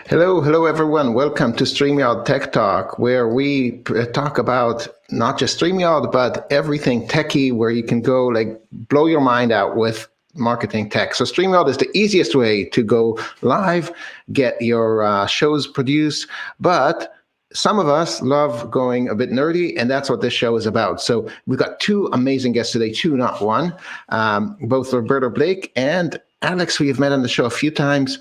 Hello everyone. Welcome to StreamYard Tech Talk, where we talk about not just StreamYard, but everything techie, where you can go like blow your mind out with marketing tech. So StreamYard is the easiest way to go live, get your shows produced, but some of us love going a bit nerdy, and that's what this show is about. So we've got two amazing guests today, two, not one, both Roberto Blake and Alex, we have met on the show a few times.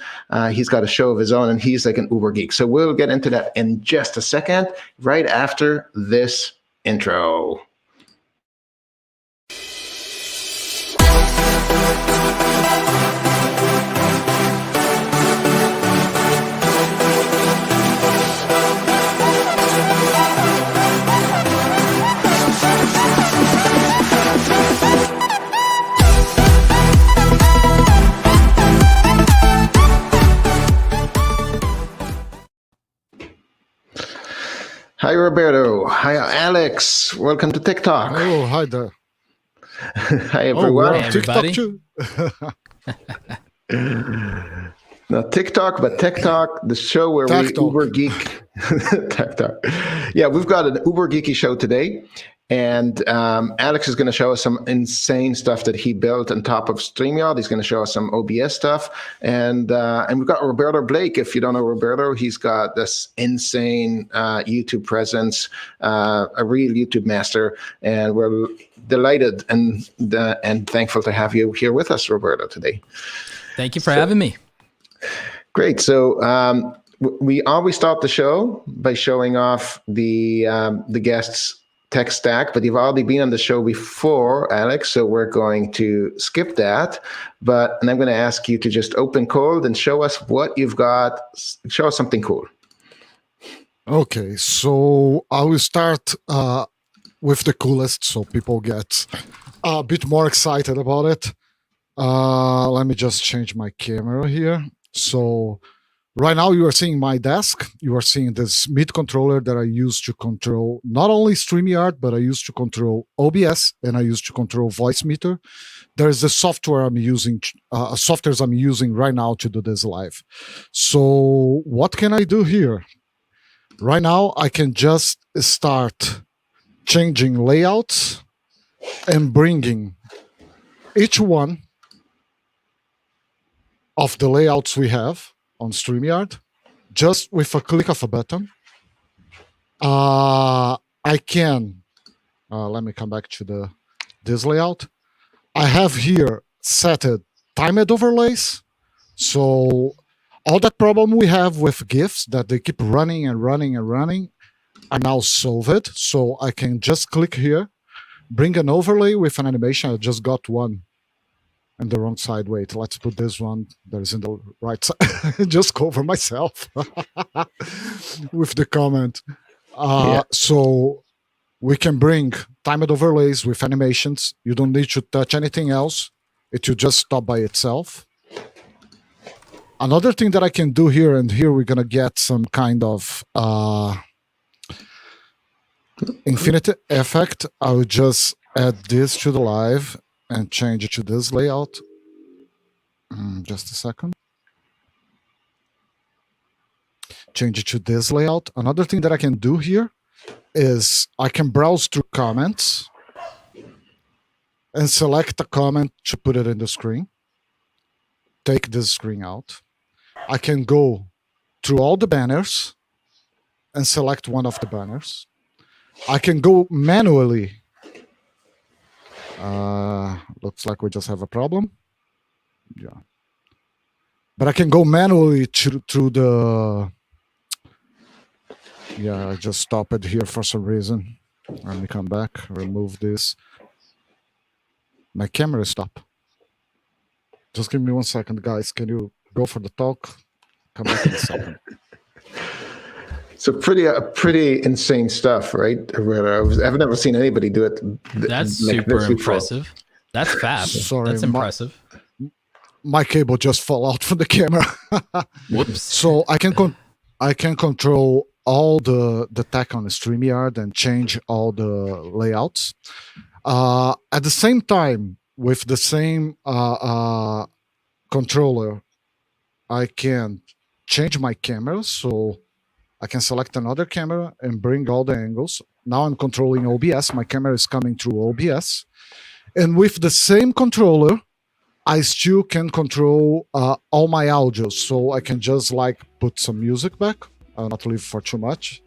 He's got a show of his own, and he's like an uber geek. So we'll get into that in just a second, right after this intro. Hi, Roberto. Hi, Alex. Welcome to Tech Talk. Oh, hi there. Hi, everyone. Hey, everybody. Not TikTok, but Tech Talk, the show where Tech we Talk. uber geek. Tech Talk. Yeah, we've got an uber geeky show today. And Alex is going to show us some insane stuff that he built on top of StreamYard. He's going to show us some OBS stuff. And we've got Roberto Blake. If you don't know Roberto, he's got this insane YouTube presence, a real YouTube master. And we're delighted and thankful to have you here with us, Roberto, today. Thank you for having me. Great. So we always start the show by showing off the guests' tech stack, but you've already been on the show before, Alex, so we're going to skip that. And I'm going to ask you to just open cold and show us what you've got. Show us something cool. Okay, so I will start with the coolest, so people get a bit more excited about it. Let me just change my camera here. So right now you are seeing my desk. You are seeing this MIDI controller that I use to control not only StreamYard, but I use to control OBS and I use to control Voice Meter. There is the software I'm using, softwares I'm using right now to do this live. So what can I do here? Right now I can just start changing layouts and bringing each one of the layouts we have on StreamYard, just with a click of a button. I can, let me come back to this layout. I have here set timed overlays. So all that problem we have with GIFs that they keep running and running and running are now solved. So I can just click here, bring an overlay with an animation. I just got one in the wrong side. Wait, let's put this one that is in the right side. Just cover myself with the comment. So we can bring timed overlays with animations. You don't need to touch anything else. It will just stop by itself. Another thing that I can do here, and here we're going to get some kind of infinite effect. I will just add this to the live and change it to this layout. Just a second. Change it to this layout. Another thing that I can do here is I can browse through comments and select a comment to put it in the screen. Take this screen out. I can go through all the banners and select one of the banners. I can go manually. Looks like we just have a problem. Yeah. But I can go manually through the... Yeah, I just stopped it here for some reason. Let me come back, remove this. My camera stopped. Just give me 1 second, guys. Can you go for the talk? come back in a second. So pretty insane stuff, right? I've never seen anybody do it. That's like super this before. impressive. That's fast. Sorry, That's impressive. My cable just fell out from the camera. Whoops. So I can control all the tech on the StreamYard and change all the layouts. At the same time, with the same controller, I can change my camera. So I can select another camera and bring all the angles. Now I'm controlling OBS. My camera is coming through OBS. And with the same controller, I still can control all my audios. So I can just like put some music back. I'll not leave for too much.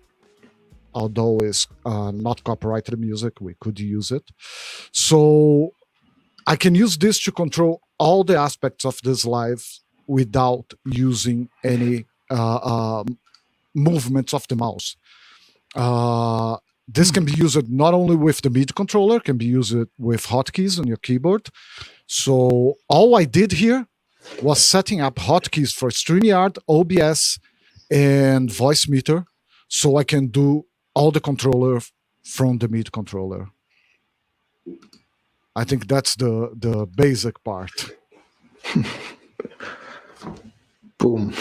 Although it's not copyrighted music, we could use it. So I can use this to control all the aspects of this live without using any movements of the mouse. This can be used not only with the MIDI controller, can be used with hotkeys on your keyboard. So all I did here was setting up hotkeys for StreamYard, OBS, and voice meter, so I can do all the controller from the MIDI controller. I think that's the basic part. Boom.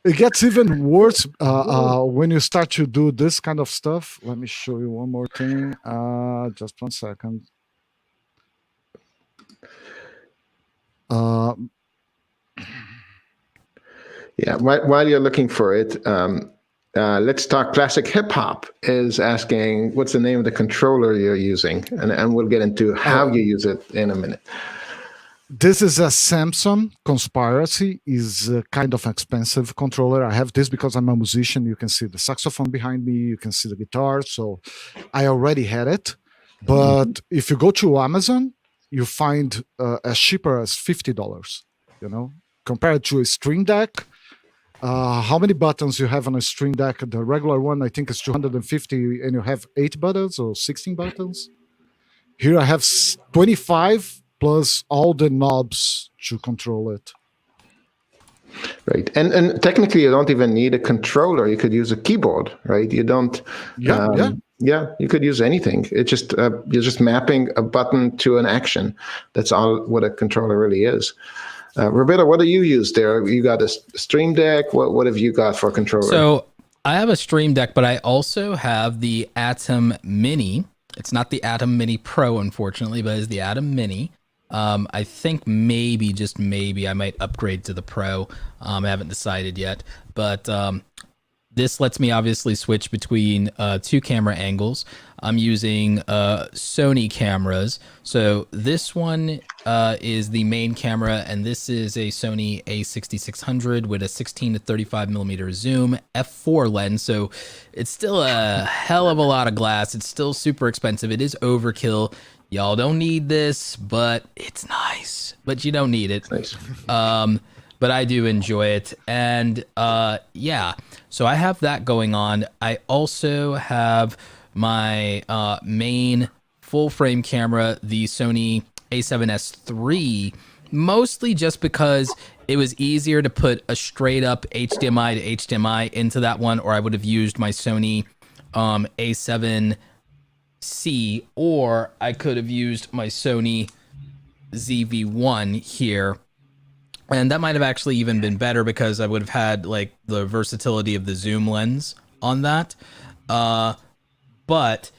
It gets even worse when you start to do this kind of stuff. Let me show you one more thing. Just 1 second. Yeah, while you're looking for it, Let's Talk Classic Hip Hop is asking what's the name of the controller you're using, and we'll get into how you use it in a minute. This is a Samsung Conspiracy. Is a kind of expensive controller. I have this because I'm a musician. You can see the saxophone behind me. You can see the guitar. So I already had it. But if you go to Amazon, you find as cheaper as $50. You know, compared to a Stream Deck. How many buttons you have on a Stream Deck? The regular one, I think, is 250, and you have 8 buttons or 16 buttons. Here I have 25 plus all the knobs to control it. Right, and technically you don't even need a controller. You could use a keyboard, right? You don't. Yeah, you could use anything. It's just you're just mapping a button to an action. That's all what a controller really is. Roberto, what do you use there? You got a Stream Deck. What have you got for a controller? So I have a Stream Deck, but I also have the Atom Mini. It's not the Atom Mini Pro, unfortunately, but it's the Atom Mini. I think maybe, just maybe, I might upgrade to the Pro. I haven't decided yet, but this lets me obviously switch between 2 camera angles. I'm using Sony cameras. So this one is the main camera, and this is a Sony a6600 with a 16 to 35 millimeter zoom, f4 lens. So it's still a hell of a lot of glass. It's still super expensive. It is overkill. Y'all don't need this, but it's nice. But you don't need it. Nice. But I do enjoy it. And yeah, so I have that going on. I also have my main full frame camera, the Sony a7S III, mostly just because it was easier to put a straight up HDMI to HDMI into that one, or I would have used my Sony a7C, or I could have used my Sony ZV-1 here. And that might have actually even been better because I would have had like the versatility of the zoom lens on that. But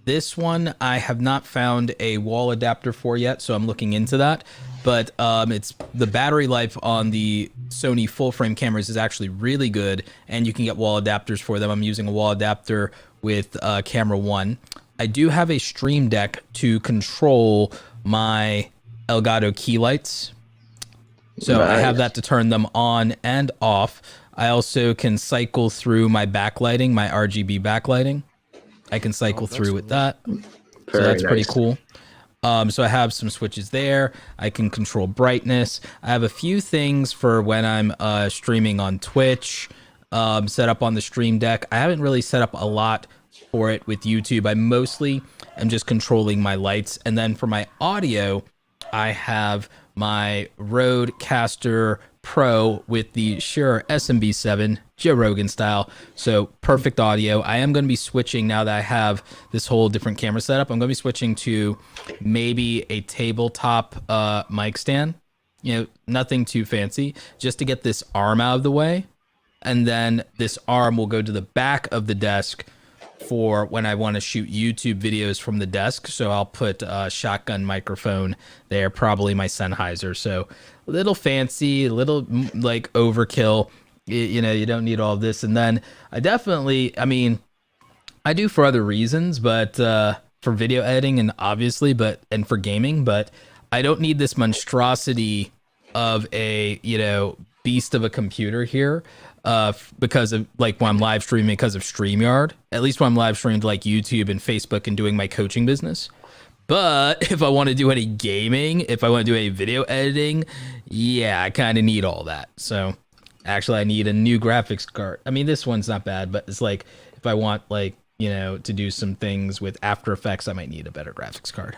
this one I have not found a wall adapter for yet, so I'm looking into that. But it's the battery life on the Sony full frame cameras is actually really good, and you can get wall adapters for them. I'm using a wall adapter with camera 1. I do have a Stream Deck to control my Elgato key lights. So nice. I have that to turn them on and off. I also can cycle through my backlighting, my RGB backlighting. I can cycle through with that. So that's pretty cool. So I have some switches there. I can control brightness. I have a few things for when I'm streaming on Twitch, set up on the Stream Deck. I haven't really set up a lot for it with YouTube. I mostly am just controlling my lights. And then for my audio, I have my Rodecaster Pro with the Shure SMB7, Joe Rogan style. So perfect audio. I am going to be switching now that I have this whole different camera setup. I'm going to be switching to maybe a tabletop mic stand. You know, nothing too fancy, just to get this arm out of the way. And then this arm will go to the back of the desk for when I want to shoot YouTube videos from the desk. So I'll put a shotgun microphone there, probably my Sennheiser. So a little fancy, a little like overkill. You know, you don't need all this. And then I definitely, I mean, I do for other reasons, but for video editing and obviously, and for gaming, but I don't need this monstrosity of a, you know, beast of a computer here. Because of like when I'm live streaming because of StreamYard, at least when I'm live streaming to like YouTube and Facebook and doing my coaching business. But if I want to do any gaming, if I want to do any video editing, yeah, I kind of need all that. So actually I need a new graphics card. I mean, this one's not bad, but it's like if I want like, you know, to do some things with After Effects, I might need a better graphics card.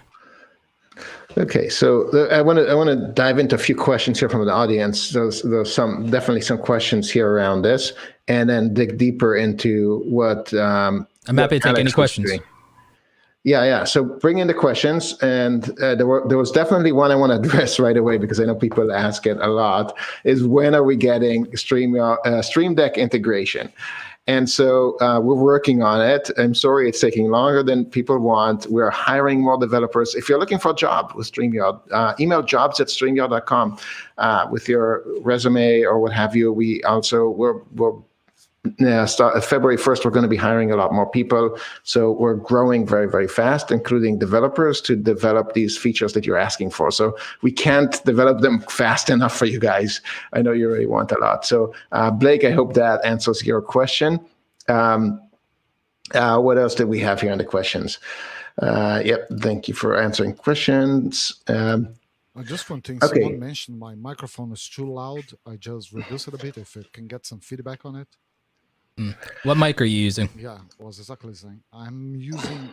Okay, so I want to dive into a few questions here from the audience. There's definitely some questions here around this, and then dig deeper into what I'm happy to take any questions. Yeah. So bring in the questions, and there was definitely one I want to address right away because I know people ask it a lot. Is when are we getting Stream Deck integration? And so we're working on it. I'm sorry it's taking longer than people want. We're hiring more developers. If you're looking for a job with StreamYard, email jobs@streamyard.com with your resume or what have you. We're start February 1st, we're going to be hiring a lot more people. So we're growing very, very fast, including developers to develop these features that you're asking for. So we can't develop them fast enough for you guys. I know you really want a lot. So Blake, I hope that answers your question. What else did we have here on the questions? Yep, thank you for answering questions. Just one thing, Okay. Someone mentioned my microphone is too loud. I just reduce it a bit if it can get some feedback on it. What mic are you using? Yeah, was exactly the same. I'm using,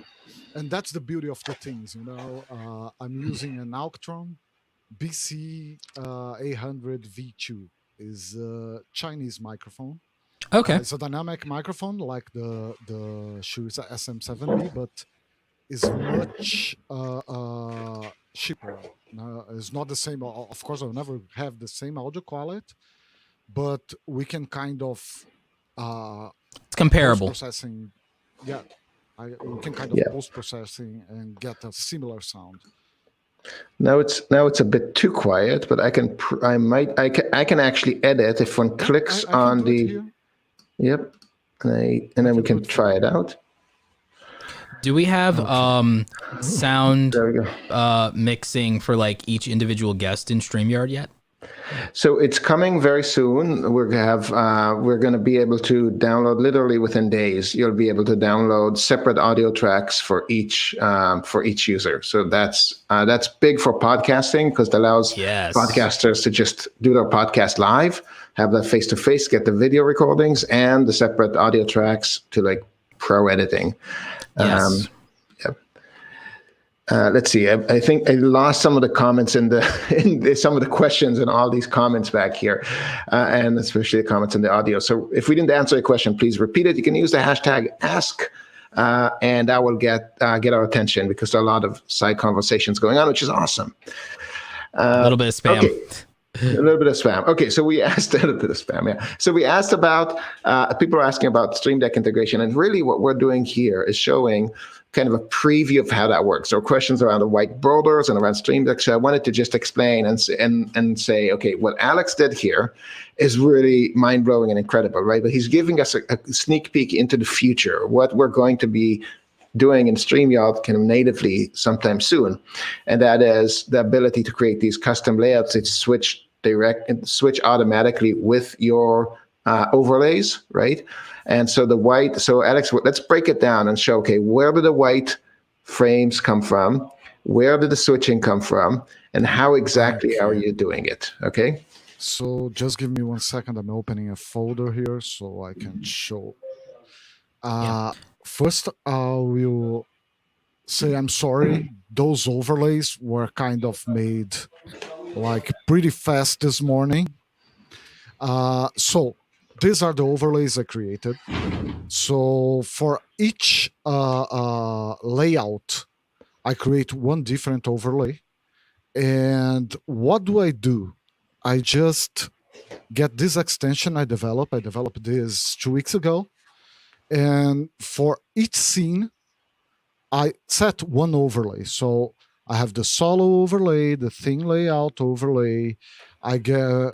and that's the beauty of the things, you know. I'm using an Auctron BC 800 V2. Is a Chinese microphone. Okay. It's a dynamic microphone like the Shure SM7B, but is much cheaper. It's not the same. Of course, I'll never have the same audio quality, but we can kind of It's comparable. Post-processing, yeah. We can kind of post-processing and get a similar sound. Now it's a bit too quiet, but I can actually edit if one clicks on the. Yep, and then we can try it out. Do we have sound There we go. mixing for like each individual guest in StreamYard yet? So it's coming very soon. We're going to be able to download literally within days. You'll be able to download separate audio tracks for each user. So that's big for podcasting because it allows podcasters to just do their podcast live, have that face to face, get the video recordings and the separate audio tracks to like pro editing. Yes. Let's see. I think I lost some of the comments in some of the questions and all these comments back here, and especially the comments in the audio. So if we didn't answer a question, please repeat it. You can use the hashtag ask, and that will get our attention because there are a lot of side conversations going on, which is awesome. A little bit of spam. Okay. A little bit of spam. Okay, so we asked a little bit of spam. Yeah. So we asked about people are asking about Stream Deck integration, and really what we're doing here is showing kind of a preview of how that works. So questions around the white borders and around Stream Deck. So I wanted to just explain and say, okay, what Alex did here is really mind blowing and incredible, right? But he's giving us a sneak peek into the future, what we're going to be doing in StreamYard kind of natively sometime soon. And that is the ability to create these custom layouts that switch automatically with your overlays, right? And so Alex, let's break it down and show, okay, where do the white frames come from? Where did the switching come from? And how exactly are you doing it? Okay. So just give me 1 second. I'm opening a folder here so I can show. First, I will say I'm sorry. Those overlays were kind of made like pretty fast this morning. So these are the overlays I created. So for each layout, I create one different overlay. And what do? I just get this extension I developed. I developed this 2 weeks ago. And for each scene, I set one overlay. So I have the solo overlay, the thing layout overlay. I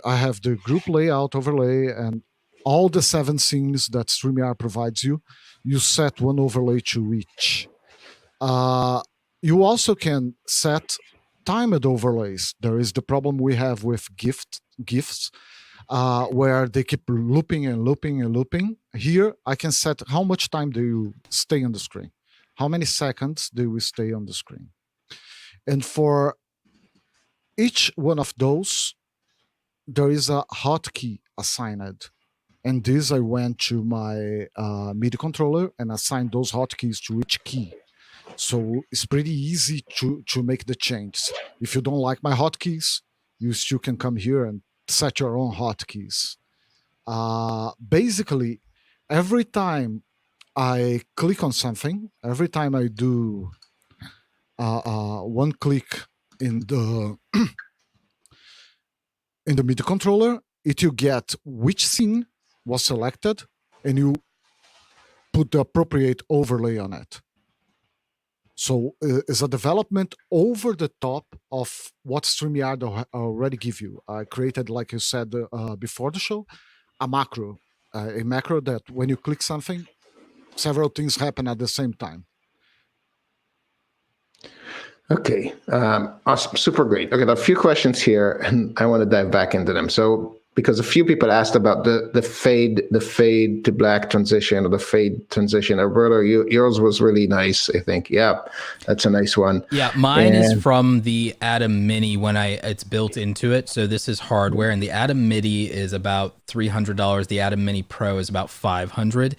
have the group layout overlay, and all the 7 scenes that StreamYard provides you. You set one overlay to each. You also can set timed overlays. There is the problem we have with GIFs, where they keep looping and looping and looping. Here, I can set how much time do you stay on the screen. How many seconds do we stay on the screen? And for each one of those, there is a hotkey assigned. And this, I went to my MIDI controller and assigned those hotkeys to each key. So it's pretty easy to make the changes. If you don't like my hotkeys, you still can come here and set your own hotkeys. Basically, every time I click on something, every time I do one click in the in the MIDI controller, it will get which scene was selected, and you put the appropriate overlay on it. So it's a development over the top of what StreamYard already give you. I created, like you said before the show, a macro that when you click something, several things happen at the same time. Okay, awesome, super great. Okay, there are a few questions here, and I want to dive back into them. So, because a few people asked about the fade to black transition, or the fade transition. Roberto, yours was really nice, I think. Yeah, that's a nice one. Yeah, mine is from the Atom Mini when it's built into it. So this is hardware, and the Atom Mini is about $300. The Atom Mini Pro is about $500.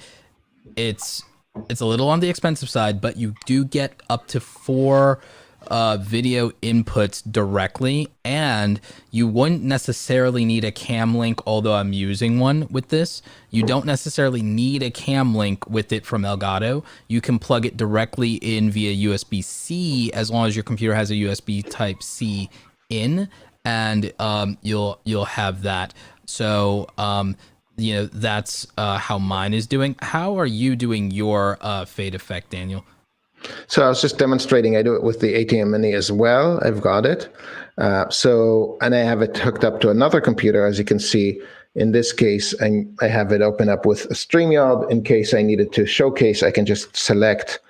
It's a little on the expensive side, but you do get up to 4 video inputs directly, and you wouldn't necessarily need a cam link, although I'm using one with this. You don't necessarily need a cam link with it from Elgato. You can plug it directly in via USB-C as long as your computer has a USB Type-C in, and you'll have that. So that's how mine is doing. How are you doing your fade effect, Daniel? So I was just demonstrating. I do it with the ATM Mini as well. I've got it. And I have it hooked up to another computer, as you can see. In this case, I have it open up with a StreamYard. In case I needed to showcase, I can just select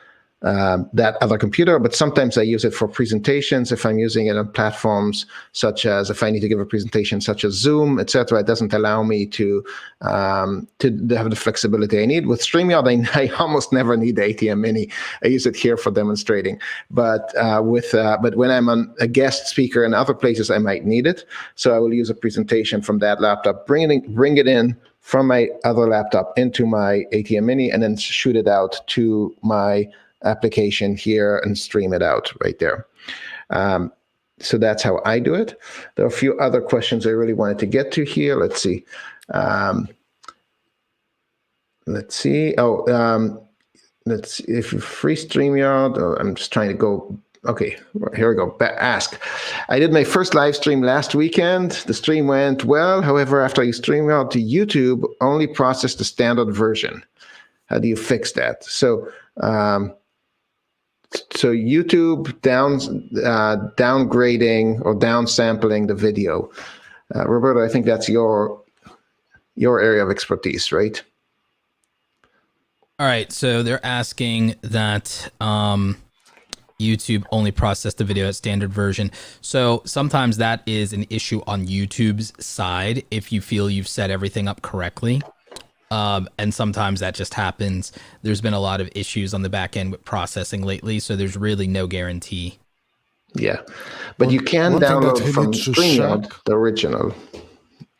that other computer, but sometimes I use it for presentations. If I'm using it on platforms such as, if I need to give a presentation such as Zoom, etc., it doesn't allow me to have the flexibility I need. With StreamYard, I almost never need the ATM Mini. I use it here for demonstrating, but when I'm on a guest speaker in other places, I might need it. So I will use a presentation from that laptop, bring it in from my other laptop into my ATM Mini, and then shoot it out to my application here and stream it out right there. So that's how I do it. There are a few other questions I really wanted to get to here. Let's see. Let's see. Let's see. If you free StreamYard, I'm just trying to go. Okay, here we go. Ask. I did my first live stream last weekend. The stream went well. However, after I StreamYard to YouTube, only processed the standard version. How do you fix that? So YouTube downgrading or downsampling the video. Roberto, I think that's your area of expertise, right? All right, so they're asking that YouTube only processed the video at standard version. So sometimes that is an issue on YouTube's side if you feel you've set everything up correctly. And sometimes that just happens. There's been a lot of issues on the back end with processing lately, so there's really no guarantee. Yeah, but you can download from StreamYard the original.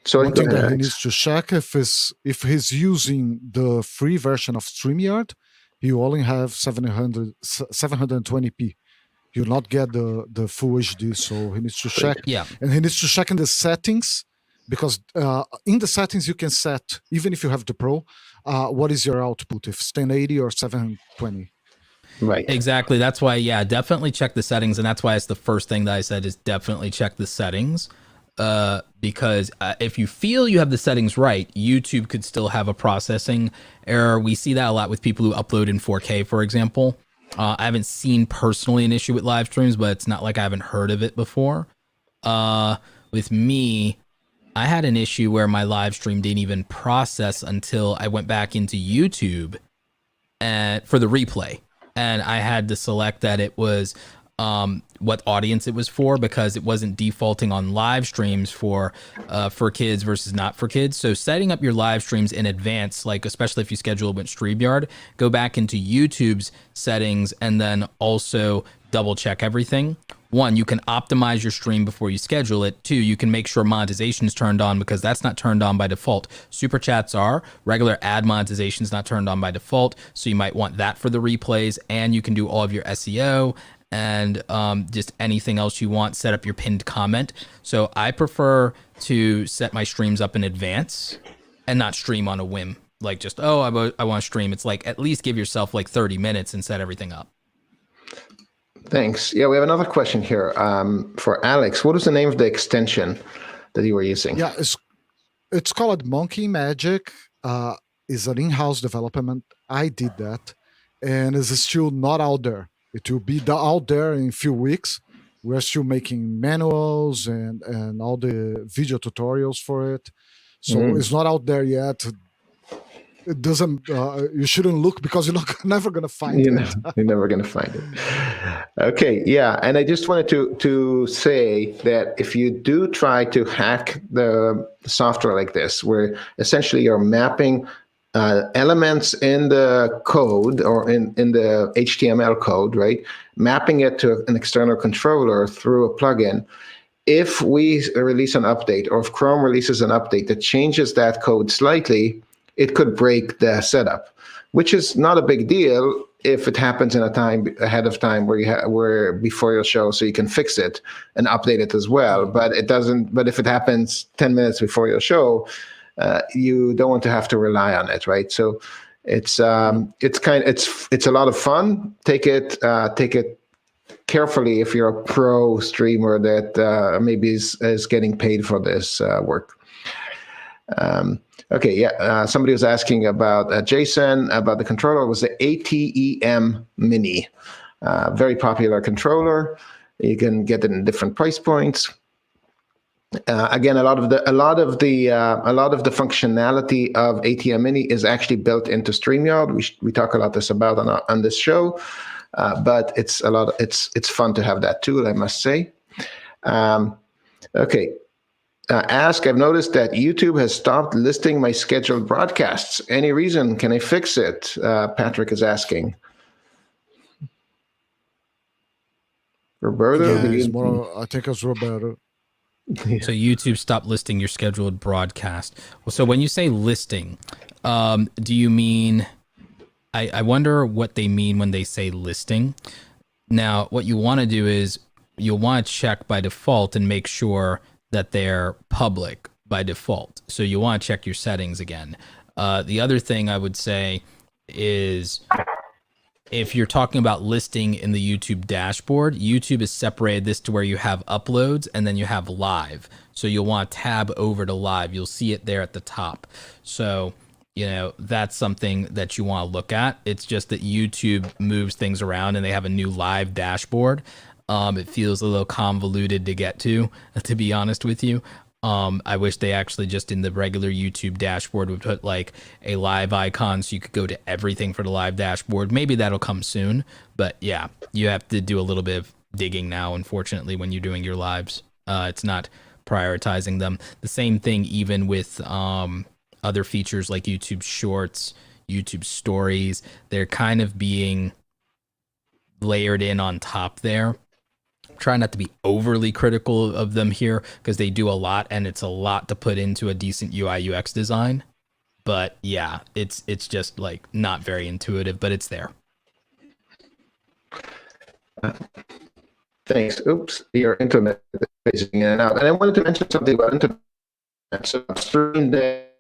So one thing that he needs to check if he's using the free version of StreamYard, you only have 720p. You'll not get the full HD. So he needs to check. Yeah. And he needs to check in the settings, because in the settings you can set, even if you have the Pro, what is your output, if it's 1080 or 720. Right. Exactly. That's why, yeah, definitely check the settings. And that's why it's the first thing that I said is definitely check the settings. Because if you feel you have the settings right, YouTube could still have a processing error. We see that a lot with people who upload in 4K, for example. I haven't seen personally an issue with live streams, but it's not like I haven't heard of it before. With me, I had an issue where my live stream didn't even process until I went back into YouTube and for the replay. And I had to select that it was what audience it was for, because it wasn't defaulting on live streams for kids versus not for kids. So setting up your live streams in advance, like especially if you schedule it with StreamYard, go back into YouTube's settings and then also double check everything. One, you can optimize your stream before you schedule it. Two, you can make sure monetization is turned on, because that's not turned on by default. Super chats are. Regular ad monetization is not turned on by default, so you might want that for the replays. And you can do all of your SEO and just anything else you want. Set up your pinned comment. So I prefer to set my streams up in advance and not stream on a whim. Like just, I want to stream. It's like at least give yourself like 30 minutes and set everything up. Thanks. Yeah, we have another question here for Alex. What is the name of the extension that you were using? Yeah, it's called Monkey Magic. It's an in-house development. I did that, and it's still not out there. It will be out there in a few weeks. We're still making manuals and all the video tutorials for it. So it's not out there yet. It doesn't. You shouldn't look, because you're never going to find it. You're never going to find it. Okay, yeah, and I just wanted to say that if you do try to hack the software like this, where essentially you're mapping elements in the code or in the HTML code, right, mapping it to an external controller through a plugin. If we release an update, or if Chrome releases an update that changes that code slightly, it could break the setup, which is not a big deal if it happens in a time ahead of time where before your show, so you can fix it and update it as well. But it doesn't. But if it happens 10 minutes before your show, you don't want to have to rely on it, right? So it's a lot of fun. Take it carefully if you're a pro streamer that maybe is getting paid for this work. Okay, yeah. Somebody was asking about Jason about the controller. It was the ATEM Mini, very popular controller. You can get it in different price points. Again, a lot of the functionality of ATEM Mini is actually built into StreamYard. We talk a lot about on this show, but it's fun to have that tool, I must say. Okay. I've noticed that YouTube has stopped listing my scheduled broadcasts. Any reason? Can I fix it? Patrick is asking. Roberto? Yeah, I think it's Roberto. Yeah. So YouTube stopped listing your scheduled broadcast. Well, so when you say listing, do you mean, I wonder what they mean when they say listing. Now, what you want to do is you'll want to check by default and make sure that they're public by default. So you want to check your settings again. The other thing I would say is if you're talking about listing in the YouTube dashboard, YouTube has separated this to where you have uploads and then you have live. So you'll want to tab over to live. You'll see it there at the top. So, that's something that you want to look at. It's just that YouTube moves things around and they have a new live dashboard. It feels a little convoluted to get to be honest with you. I wish they actually just in the regular YouTube dashboard would put like a live icon so you could go to everything for the live dashboard. Maybe that'll come soon, but yeah, you have to do a little bit of digging now, unfortunately, when you're doing your lives. It's not prioritizing them. The same thing even with other features like YouTube Shorts, YouTube Stories. They're kind of being layered in on top there. Try not to be overly critical of them here because they do a lot and it's a lot to put into a decent UI UX design. But yeah, it's just like not very intuitive, but it's there. Thanks. Oops, your internet is phasing in and out. And I wanted to mention something about internet. So I've streamed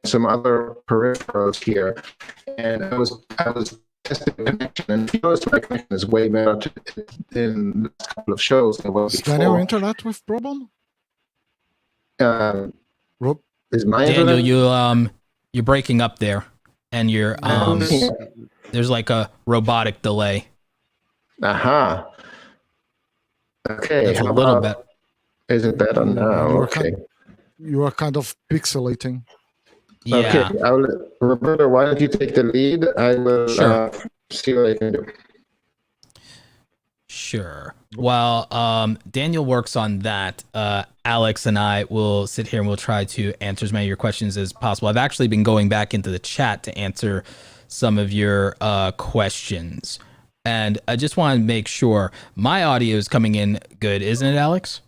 some other peripherals here, and I was testing the connection, and you notice my connection is way better in the last couple of shows than it was Is before. Daniel internet with problem? Rob? Is my Daniel, internet? you're breaking up there, and you're there's like a robotic delay. Aha. Okay. That's a how little about- bit. Is it better now? Okay. You are kind of pixelating. Yeah. Okay. Roberto, why don't you take the lead? I will Sure. see what I can do. Sure. While Daniel works on that, Alex and I will sit here and we'll try to answer as many of your questions as possible. I've actually been going back into the chat to answer some of your questions. And I just want to make sure my audio is coming in good, isn't it, Alex?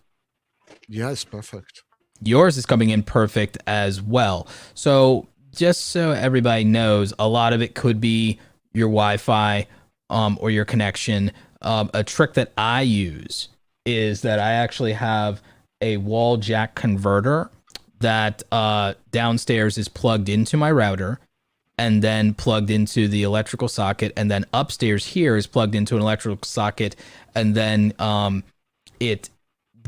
Yeah, it's perfect. Yours is coming in perfect as well. So just so everybody knows, a lot of it could be your Wi-Fi or your connection. A trick that I use is that I actually have a wall jack converter that downstairs is plugged into my router and then plugged into the electrical socket, and then upstairs here is plugged into an electrical socket, and then it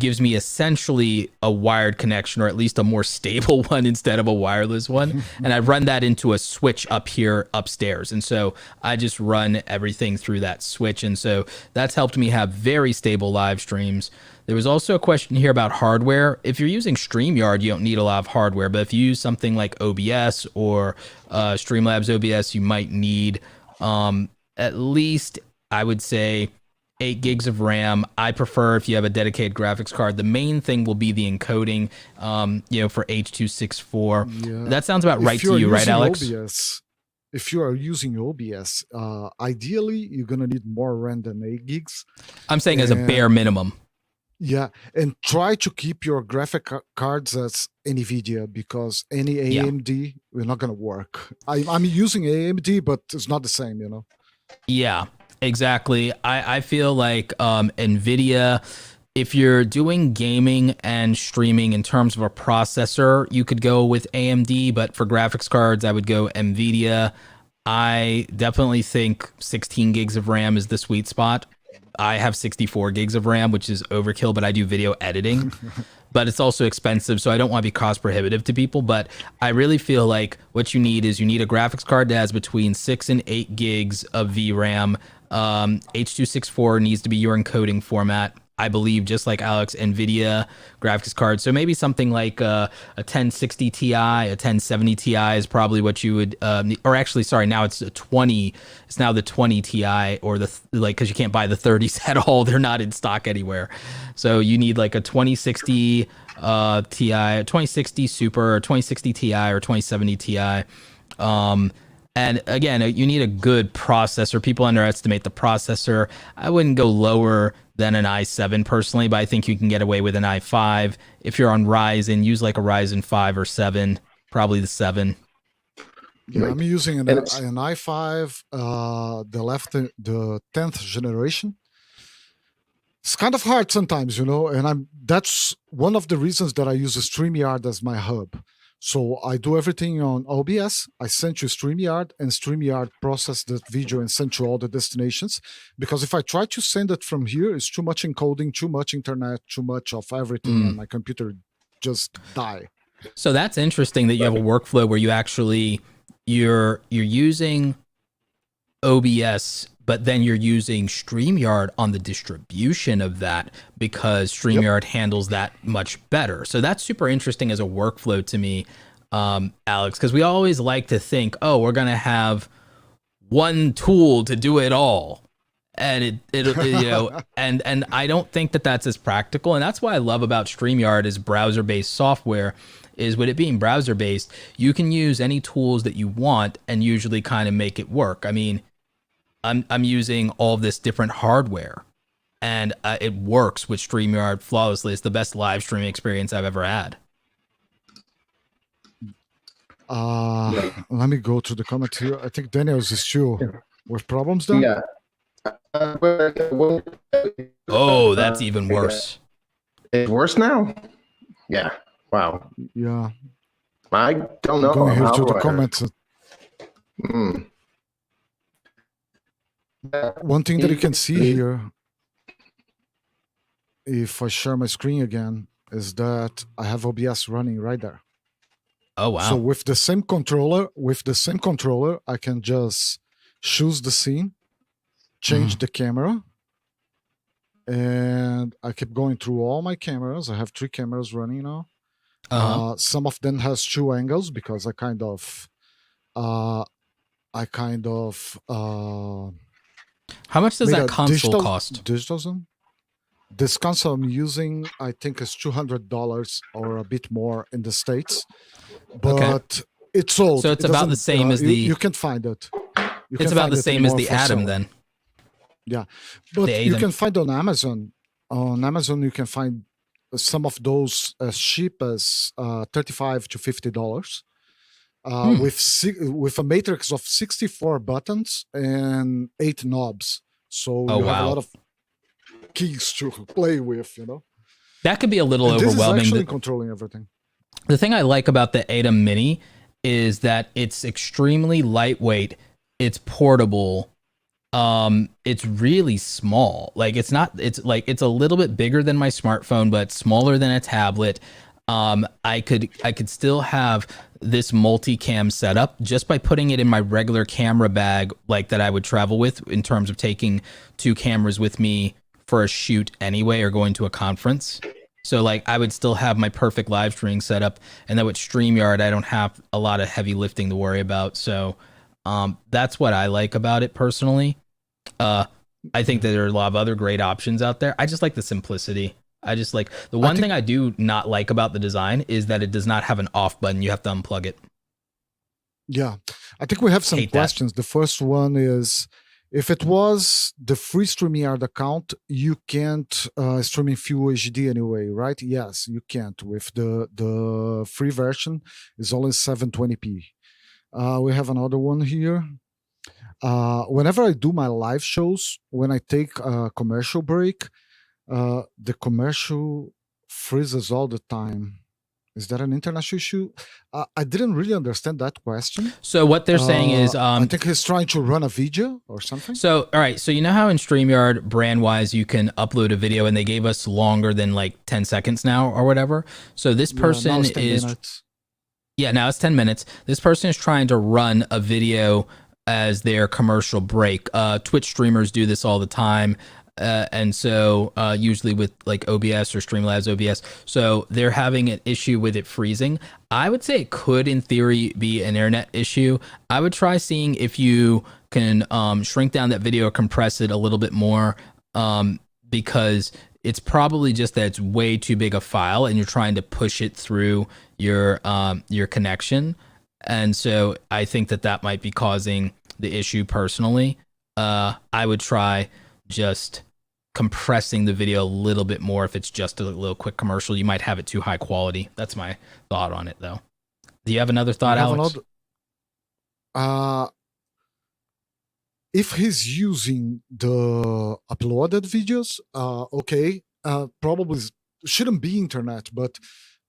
gives me essentially a wired connection, or at least a more stable one instead of a wireless one. And I run that into a switch up here upstairs. And so I just run everything through that switch. And so that's helped me have very stable live streams. There was also a question here about hardware. If you're using StreamYard, you don't need a lot of hardware, but if you use something like OBS or Streamlabs OBS, you might need at least, I would say, 8 gigs of RAM. I prefer if you have a dedicated graphics card. The main thing will be the encoding, for H.264. Yeah. That sounds about right to you, right, Alex? If you are using OBS, ideally you're gonna need more RAM than 8 gigs. I'm saying as a bare minimum. Yeah, and try to keep your graphic cards as NVIDIA, because any AMD will not gonna work. I'm using AMD, but it's not the same, you know. Yeah, exactly. I feel like NVIDIA, if you're doing gaming and streaming in terms of a processor, you could go with AMD, but for graphics cards, I would go NVIDIA. I definitely think 16 gigs of RAM is the sweet spot. I have 64 gigs of RAM, which is overkill, but I do video editing. But it's also expensive, so I don't want to be cost prohibitive to people. But I really feel like what you need is you need a graphics card that has between 6 and 8 gigs of VRAM. H.264 needs to be your encoding format. I believe, just like Alex, NVIDIA graphics card. So maybe something like a 1060 Ti, a 1070 Ti is probably what you would, or actually, sorry, now it's a 20. It's now the 20 Ti, or because you can't buy the 30s at all. They're not in stock anywhere. So you need like a 2060 Ti, 2060 Super, or 2060 Ti, or 2070 Ti. And again, you need a good processor. People underestimate the processor. I wouldn't go lower than an i7 personally, but I think you can get away with an i5. If you're on Ryzen, use like a Ryzen 5 or 7, probably the 7. Yeah, I'm using an i5, the 10th generation. It's kind of hard sometimes, you know, and that's one of the reasons that I use a StreamYard as my hub. So I do everything on OBS. I send you StreamYard, and StreamYard process that video and send to all the destinations. Because if I try to send it from here, it's too much encoding, too much internet, too much of everything, and my computer just die. So that's interesting that you have a workflow where you actually you're using OBS, but then you're using StreamYard on the distribution of that, because StreamYard handles that much better. So that's super interesting as a workflow to me, Alex, because we always like to think, oh, we're going to have one tool to do it all. And and I don't think that that's as practical. And that's why I love about StreamYard is browser-based software. Is with it being browser-based, you can use any tools that you want and usually kind of make it work. I mean, I'm using all of this different hardware, and it works with StreamYard flawlessly. It's the best live streaming experience I've ever had. Let me go to the comment here. I think Daniel's is still with problems there. Yeah. Oh, that's even worse. It's worse now? Yeah. Wow. Yeah. I don't know. Going here how to the I- comments. Mm. One thing that you can see here, if I share my screen again, is that I have OBS running right there. Oh wow. So with the same controller, I can just choose the scene, change the camera, and I keep going through all my cameras. I have 3 cameras running now. Some of them has 2 angles because I kind of how much does that console cost? Digital zoom. This console I'm using, I think, is $200 or a bit more in the States, but it's old. So it's about the same as the. You can find it. It's about the same as the Atom, then. Yeah, but you can find on Amazon. On Amazon, you can find some of those as cheap as $35 to $50. With a matrix of 64 buttons and 8 knobs. So you have a lot of keys to play with, That could be a little and overwhelming. This is actually controlling everything. The thing I like about the Atom Mini is that it's extremely lightweight. It's portable. It's really small. Like it's a little bit bigger than my smartphone, but smaller than a tablet. I could still have this multicam setup just by putting it in my regular camera bag, like that I would travel with in terms of taking 2 cameras with me for a shoot anyway, or going to a conference. So like I would still have my perfect live streaming setup, and then with StreamYard, I don't have a lot of heavy lifting to worry about. So, that's what I like about it personally. I think that there are a lot of other great options out there. I just like the simplicity. I just like the one thing I do not like about the design is that it does not have an off button. You have to unplug it. Yeah, I think we have some questions. The first one is, if it was the free StreamYard account, you can't stream in Full HD anyway, right? Yes, you can't. With the free version, it's only 720p. We have another one here. Whenever I do my live shows, when I take a commercial break, the commercial freezes all the time. Is that an international issue? I didn't really understand that question. So what they're saying is, I think he's trying to run a video or something. So, all right. So you know how in StreamYard, brand-wise, you can upload a video, and they gave us longer than like 10 seconds now or whatever. So this person now it's 10 minutes. This person is trying to run a video as their commercial break. Twitch streamers do this all the time. And so usually with like OBS or Streamlabs OBS, so they're having an issue with it freezing. I would say it could, in theory, be an internet issue. I would try seeing if you can shrink down that video or compress it a little bit more, because it's probably just that it's way too big a file and you're trying to push it through your connection. And so I think that might be causing the issue personally. I would try just compressing the video a little bit more. If it's just a little quick commercial, you might have it too high quality. That's my thought on it, though. Do you have another thought, Alex? If he's using the uploaded videos, okay, probably shouldn't be internet, but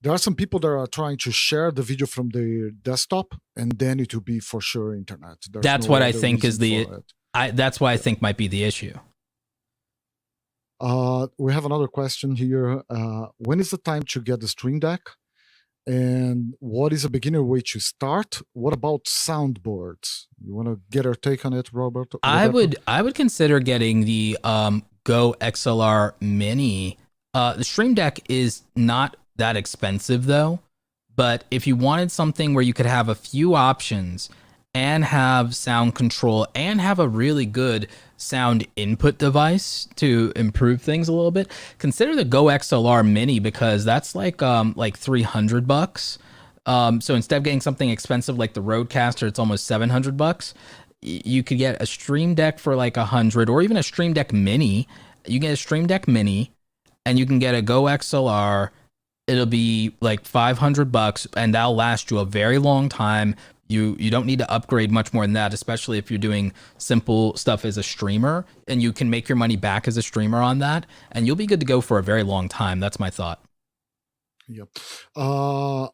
there are some people that are trying to share the video from their desktop, and then it will be for sure internet. That's what I think is that's why I think might be the issue. We have another question here. When is the time to get the Stream Deck? And what is a beginner way to start? What about soundboards? You want to get our take on it, Roberto? I would consider getting the Go XLR Mini. The Stream Deck is not that expensive though, but if you wanted something where you could have a few options and have sound control and have a really good sound input device to improve things a little bit, consider the Go XLR Mini, because that's like $300. So instead of getting something expensive like the Rodecaster, it's almost $700. You could get a Stream Deck for like $100, or even a Stream Deck Mini. You get a Stream Deck Mini, and you can get a Go XLR. It'll be like $500, and that'll last you a very long time. You don't need to upgrade much more than that, especially if you're doing simple stuff as a streamer, and you can make your money back as a streamer on that, and you'll be good to go for a very long time. That's my thought. Yep. The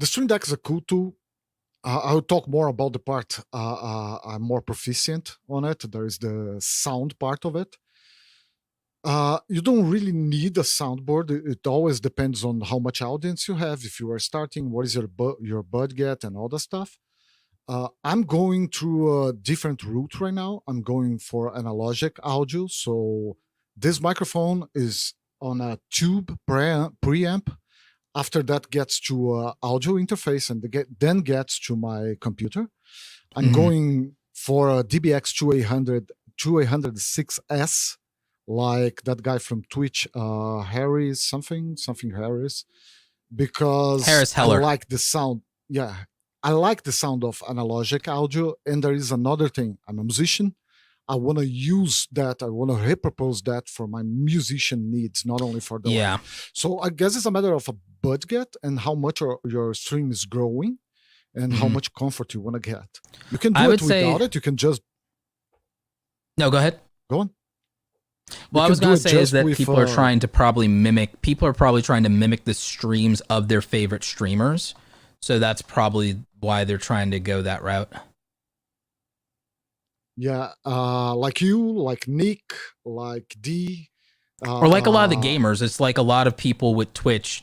Stream Deck is a cool tool. I'll talk more about the part I'm more proficient on it. There is the sound part of it. You don't really need a soundboard. It always depends on how much audience you have. If you are starting, what is your budget and all that stuff. I'm going through a different route right now. I'm going for analogic audio. So this microphone is on a tube preamp. After that gets to audio interface and then gets to my computer. I'm going for a DBX 2806S, like that guy from Twitch, Harris, something Harris, because Harris Heller. I like the sound. Yeah, I like the sound of analogic audio. And there is another thing. I'm a musician. I want to use that. I want to repurpose that for my musician needs, not only for the live. So I guess it's a matter of a budget and how much your stream is growing and how much comfort you want to get. You can do it without it. You can just... No, go ahead. Go on. Well, I was going to say is that people are trying to probably mimic the streams of their favorite streamers. So that's probably why they're trying to go that route. Yeah, like you, like Nick, like D. Or like a lot of the gamers. It's like a lot of people with Twitch,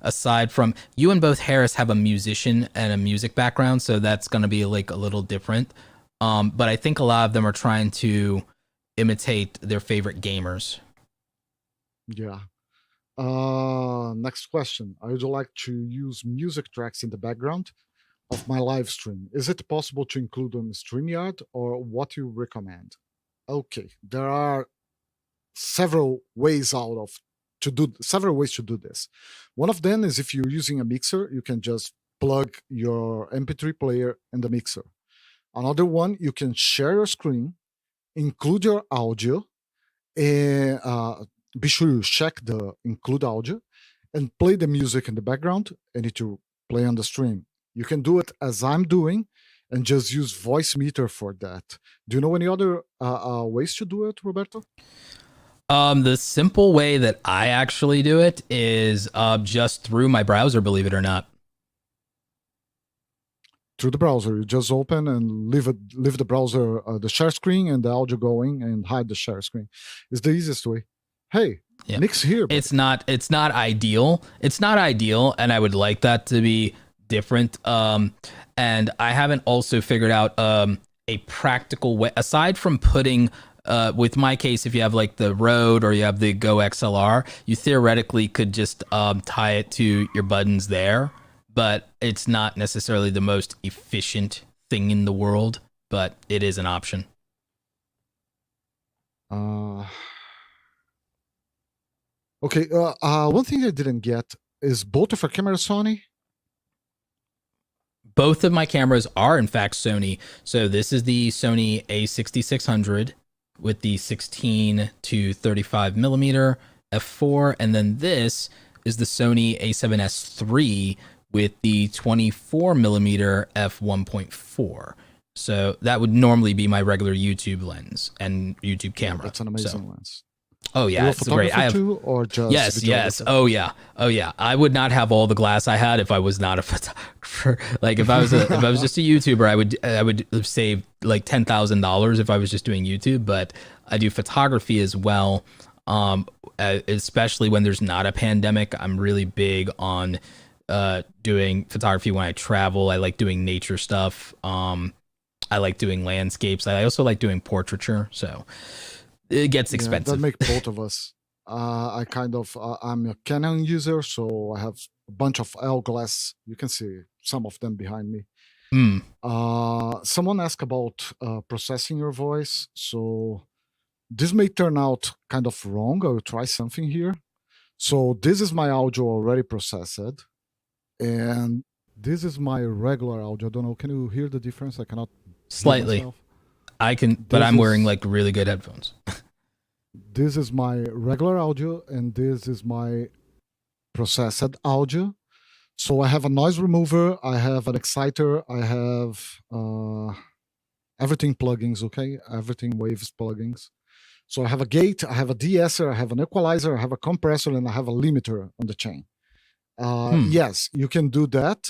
aside from you and both Harris have a musician and a music background, so that's going to be like a little different. But I think a lot of them are trying to imitate their favorite gamers. Yeah. Next question. I would like to use music tracks in the background of my live stream. Is it possible to include on StreamYard, or what you recommend? Okay, there are several ways to do this. One of them is if you're using a mixer, you can just plug your MP3 player in the mixer. Another one, you can share your screen, include your audio, and be sure you check the include audio and play the music in the background, and it will play on the stream. You can do it as I'm doing and just use voice meter for that. Do you know any other ways to do it, Roberto? The simple way that I actually do it is just through my browser, believe it or not. Through the browser, you just open and leave the browser, the share screen and the audio going, and hide the share screen. It's the easiest way. Hey, Nick's here. It's not ideal. It's not ideal, and I would like that to be different. And I haven't also figured out a practical way, aside from putting with my case, if you have like the Rode or you have the Go XLR, you theoretically could just tie it to your buttons there, but it's not necessarily the most efficient thing in the world, but it is an option. Okay, one thing I didn't get is both of our cameras Sony? Both of my cameras are in fact Sony. So this is the Sony A6600 with the 16 to 35 millimeter f4, and then this is the Sony A7S III with the 24 millimeter f1.4. So that would normally be my regular YouTube lens and YouTube camera. That's an amazing lens. Oh yeah, it's great. I have too, or just yes. Oh yeah. I would not have all the glass I had if I was not a photographer. Like if I was just a YouTuber, I would have saved like $10,000 if I was just doing YouTube. But I do photography as well, especially when there's not a pandemic. I'm really big on doing photography when I travel. I like doing nature stuff. I like doing landscapes. I also like doing portraiture. So it gets expensive. That makes both of us. I'm a Canon user, so I have a bunch of L glass. You can see some of them behind me. Someone asked about processing your voice. So this may turn out kind of wrong. I will try something here. So this is my audio already processed. And this is my regular audio. I don't know. Can you hear the difference? I cannot. Slightly. I can, but I'm wearing like really good headphones. This is my regular audio, and this is my processed audio. So I have a noise remover, I have an exciter, I have everything plugins, okay? Everything waves plugins. So I have a gate, I have a de-esser, I have an equalizer, I have a compressor, and I have a limiter on the chain. Yes, you can do that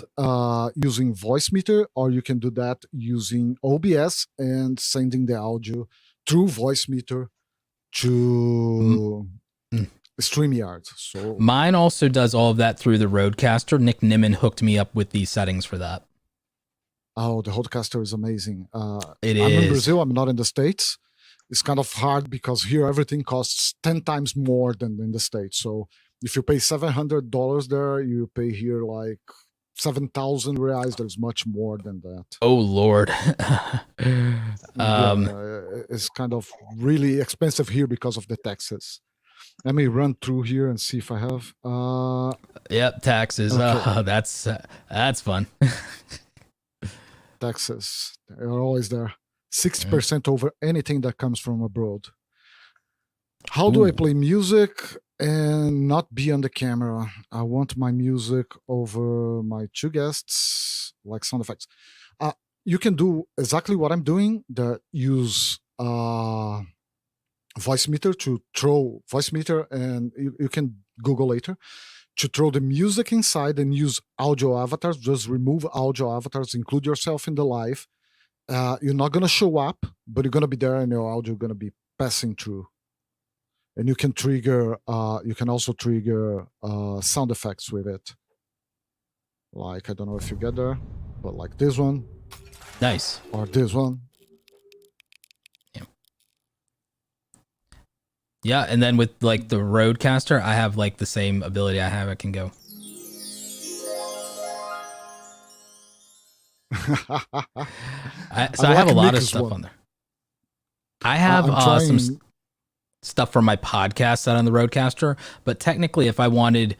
using voice meter, or you can do that using OBS and sending the audio through voice meter to StreamYard. So mine also does all of that through the Rodecaster. Nick Nimmin hooked me up with the settings for that. Oh, the Rodecaster is amazing. I'm is. in Brazil, I'm not in the States. It's kind of hard because here everything costs 10 times more than in the States. So if you pay $700 there, you pay here like 7,000 reais. There's much more than that. Oh, Lord. It's kind of really expensive here because of the taxes. Let me run through here and see if I have. Yep, taxes. Okay. That's fun. Taxes, they're always there. 60% over anything that comes from abroad. How do I play music and not be on the camera? I want my music over my two guests, like sound effects. You can do exactly what I'm doing. Use voice meter to throw voice meter, and you can Google later to throw the music inside and use audio avatars. Just remove audio avatars, include yourself in the live. You're not going to show up, but you're going to be there and your audio going to be passing through. And you can trigger, you can also trigger sound effects with it. Like, I don't know if you get there, but like this one. Nice. Or this one. Yeah, and then with like the Rodecaster, I have like the same ability I have. I can go. I have a lot of stuff on there. I have some stuff for my podcast set on the Rodecaster, but technically if I wanted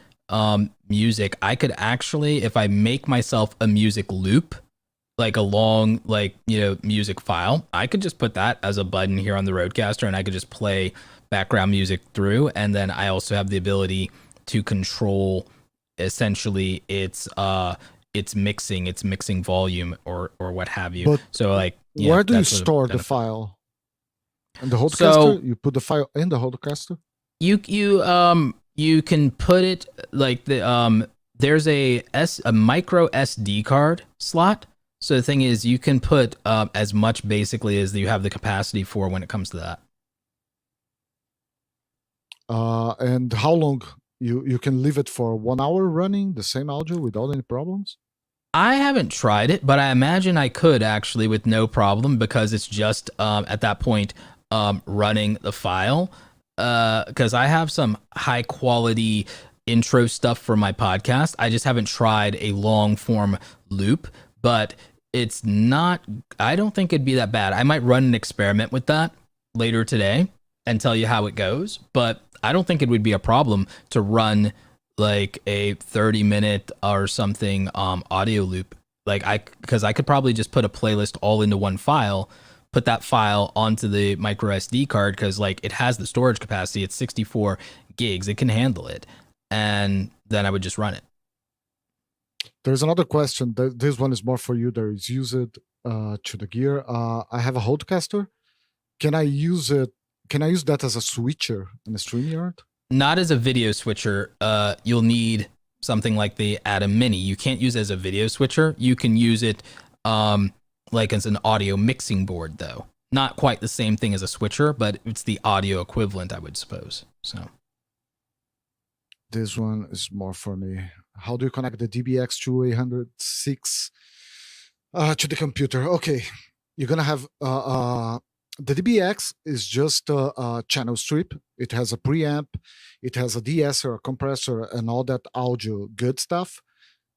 music, I could actually, if I make myself a music loop, like a long, like, you know, music file, I could just put that as a button here on the Rodecaster and I could just play background music through. And then I also have the ability to control essentially its mixing volume or what have you. But so like, yeah, where do you store the file? In the Rodecaster? So, you put the file in the Rodecaster? You can put it like there's a micro SD card slot. So the thing is, you can put as much basically as you have the capacity for when it comes to that. And how long you can leave it for 1 hour running the same audio without any problems? I haven't tried it, but I imagine I could actually with no problem because it's just at that point running the file. Because I have some high quality intro stuff for my podcast. I just haven't tried a long form loop, but it's not, I don't think it'd be that bad. I might run an experiment with that later today and tell you how it goes, but I don't think it would be a problem to run like a 30-minute or something audio loop. Because I could probably just put a playlist all into one file, put that file onto the micro SD card because like it has the storage capacity. It's 64 gigs. It can handle it. And then I would just run it. There's another question. This one is more for you. There is use it to the gear. I have a Rodecaster. Can I use it? Can I use that as a switcher in the StreamYard? Not as a video switcher. You'll need something like the Atom Mini. You can't use it as a video switcher. You can use it like as an audio mixing board, though. Not quite the same thing as a switcher, but it's the audio equivalent, I would suppose. So this one is more for me. How do you connect the DBX2806 to the computer? Okay, you're gonna have the DBX is just a channel strip. It has a preamp, it has a de-esser, a compressor, and all that audio good stuff.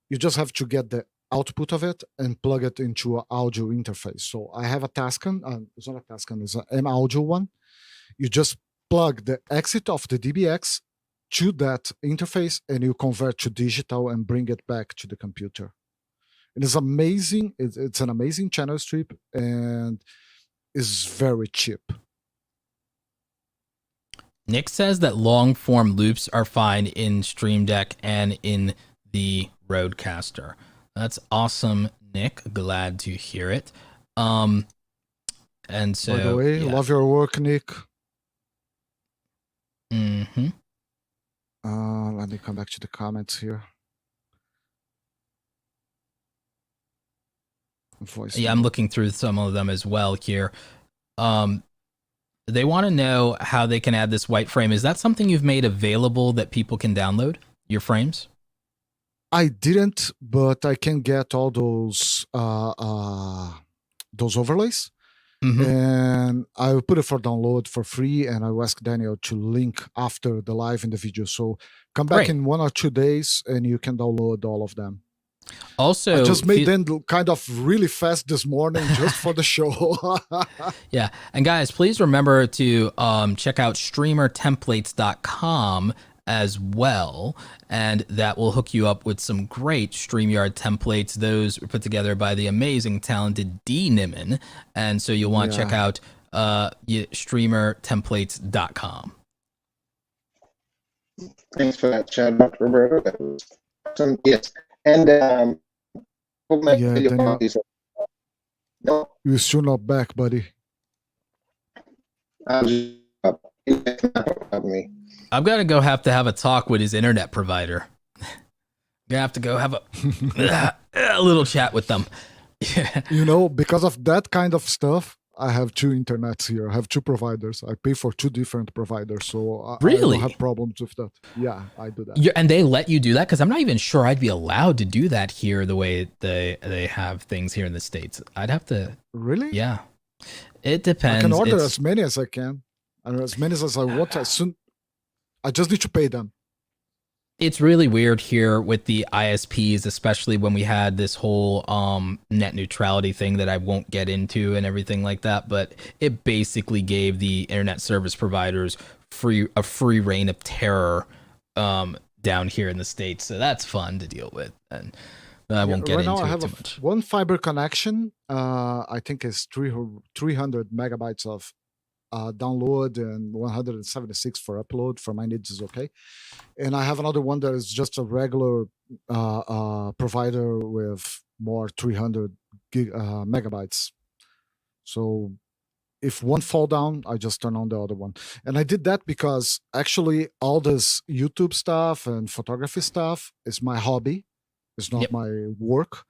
You just have to get the output of it and plug it into an audio interface. So I have a Tascam. It's not a Tascam, it's an M-Audio one. You just plug the exit of the DBX to that interface and you convert to digital and bring it back to the computer. It is amazing. It's an amazing channel strip and is very cheap. Nick says that long form loops are fine in Stream Deck and in the Rodecaster. That's awesome, Nick. Glad to hear it. And so, by the way, love your work, Nick. Mm-hmm. Let me come back to the comments here. Voice. Yeah, I'm looking through some of them as well here. They want to know how they can add this white frame. Is that something you've made available that people can download, your frames? I didn't, but I can get all those overlays. Mm-hmm. And I will put it for download for free, and I will ask Daniel to link after the live in the video. So come back in 1 or 2 days, and you can download all of them. Also, I just made them kind of really fast this morning just for the show. Yeah. And guys, please remember to check out streamertemplates.com as well. And that will hook you up with some great StreamYard templates. Those were put together by the amazing, talented D. Niman. And so you'll want to check out streamertemplates.com. Thanks for that, Chad, Roberto. That was awesome. Yes. And Daniel, no, you're still not back, buddy. me. I'm going to have a talk with his internet provider. Gonna have to go have a little chat with them. You know, because of that kind of stuff, I have 2 internets here. I have 2 providers. I pay for 2 different providers, so I don't have problems with that. Yeah, I do that. And they let you do that? Because I'm not even sure I'd be allowed to do that here the way they have things here in the States. I'd have to. Really? Yeah. It depends. I can order as many as I can. And as many as I want. I just need to pay them. It's really weird here with the ISPs, especially when we had this whole net neutrality thing that I won't get into and everything like that. But it basically gave the internet service providers a free reign of terror down here in the States. So that's fun to deal with. And I won't get into now I have it too much. One fiber connection, I think is 300 megabytes of download and 176 for upload. For my needs is okay. And I have another one that is just a regular provider with more 300 megabytes. So if one fall down, I just turn on the other one. And I did that because actually all this YouTube stuff and photography stuff is my hobby. It's not my work.